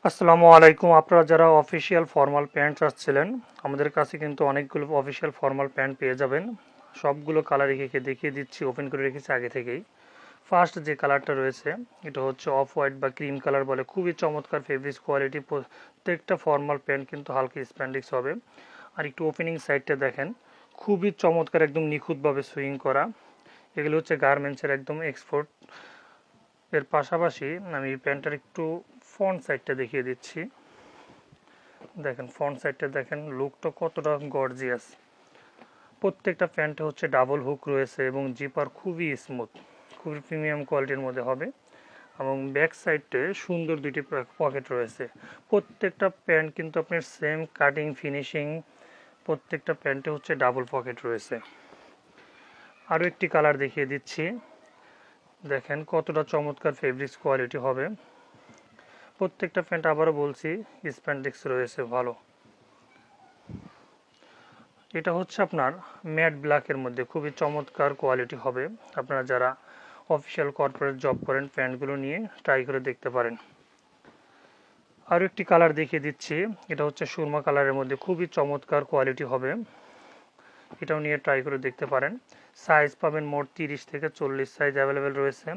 আসসালামু আলাইকুম। আপনারা যারা অফিসিয়াল ফর্মাল প্যান্ট চাচ্ছিলেন, আমাদের কাছে কিন্তু অনেকগুলো অফিসিয়াল ফর্মাল প্যান্ট পেয়ে যাবেন। সবগুলো কালার এঁকে দেখিয়ে দিচ্ছি, ওপেন করে রেখেছি আগে থেকেই। ফার্স্ট যে কালারটা রয়েছে এটা হচ্ছে অফ হোয়াইট বা ক্রিম কালার বলে, খুবই চমৎকার ফেব্রিক্স কোয়ালিটি। প্রত্যেকটা ফর্মাল প্যান্ট কিন্তু হালকা স্প্যান্ডিক্স হবে। আর একটু ওপেনিং সাইডটা দেখেন, খুবই চমৎকার, একদম নিখুঁতভাবে সুইং করা। এগুলো হচ্ছে গার্মেন্টসের একদম এক্সপোর্ট। এর পাশাপাশি আমি প্যান্টটার একটু ফ্রন্ট সাইডটা দেখিয়ে দিচ্ছি। দেখেন ফ্রন্ট সাইডটা দেখেন, লুকটা কতটা গর্জিয়াস। প্রত্যেকটা প্যান্টে হচ্ছে ডাবল হুক রয়েছে এবং জিপার খুবই স্মুথ, খুবই প্রিমিয়াম কোয়ালিটির মধ্যে হবে। এবং ব্যাক সাইডে সুন্দর দুটি পকেট রয়েছে। প্রত্যেকটা প্যান্ট কিন্তু আপনার সেম কাটিং ফিনিশিং, প্রত্যেকটা প্যান্টে হচ্ছে ডাবল পকেট রয়েছে। আরও একটি কালার দেখিয়ে দিচ্ছি, দেখেন কতটা চমৎকার ফেব্রিক্স কোয়ালিটি হবে। প্রত্যেকটা প্যান্ট আবারও বলছি স্প্যান্ডেক্স রয়েছে ভালো। এটা হচ্ছে আপনার ম্যাট ব্ল্যাকের মধ্যে খুবই চমৎকার কোয়ালিটি হবে। আপনারা যারা অফিসিয়াল কর্পোরেট জব করেন প্যান্টগুলো নিয়ে ট্রাই করে দেখতে পারেন। আরও একটি কালার দেখিয়ে দিচ্ছি, এটা হচ্ছে সুরমা কালারের মধ্যে খুবই চমৎকার কোয়ালিটি হবে। এটাও নিয়ে ট্রাই করে দেখতে পারেন। সাইজ পাবেন মোট 30 থেকে 40 সাইজ অ্যাভেলেবেল রয়েছে।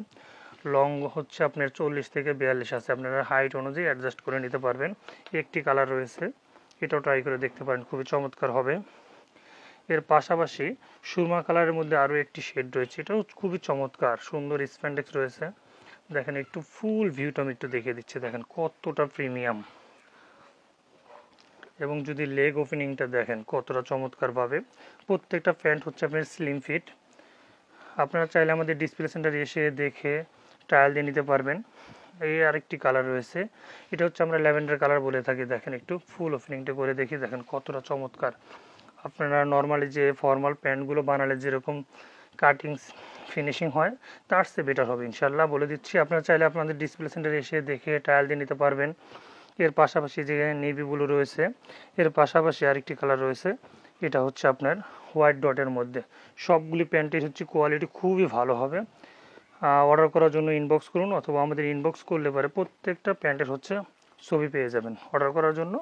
লং হচ্ছে আপনার 40 থেকে 42 আছে, আপনারা হাইট অনুযায়ী অ্যাডজাস্ট করে নিতে পারবেন। একটি কালার রয়েছে, এটাও ট্রাই করে দেখতে পারেন, খুবই চমৎকার হবে। এর পাশাপাশি সুরমা কালারের মধ্যে আরও একটি শেড রয়েছে, এটাও খুবই চমৎকার, সুন্দর স্প্যান্ডেক্স রয়েছে। দেখেন একটু ফুল ভিউটা আমি একটু দেখিয়ে দিচ্ছি, দেখেন কতটা প্রিমিয়াম। এবং যদি লেগ ওপেনিংটা দেখেন কতটা চমৎকারভাবে। প্রত্যেকটা প্যান্ট হচ্ছে আপনার স্লিম ফিট। আপনারা চাইলে আমাদের ডিসপ্লে সেন্টারে এসে দেখে ট্রায়াল দিয়ে নিতে পারবেন। এই আরেকটি কালার রয়েছে, এটা হচ্ছে আমরা ল্যাভেন্ডার কালার বলে থাকি। দেখেন একটু ফুল ওপেনিংটা করে দেখি, দেখেন কতটা চমৎকার। আপনারা নর্মালি যে ফর্মাল প্যান্টগুলো বানালে যেরকম কাটিং ফিনিশিং হয়, তার চেয়ে বেটার হবে ইনশাল্লাহ, বলে দিচ্ছি। আপনারা চাইলে আপনাদের ডিসপ্লে সেন্টারে এসে দেখে ট্রায়াল দিয়ে নিতে পারবেন। এর পাশাপাশি যে নেভি ব্লু রয়েছে, এর পাশাপাশি আরেকটি কালার রয়েছে, এটা হচ্ছে আপনার হোয়াইট ডটের মধ্যে। সবগুলি প্যান্টের হচ্ছে কোয়ালিটি খুবই ভালো হবে। অর্ডার করার জন্য ইনবক্স করুন, অথবা আমাদের ইনবক্স করলে পরে প্রত্যেকটা প্যান্টের হচ্ছে ছবি পেয়ে যাবেন। অর্ডার করার জন্য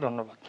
ধন্যবাদ।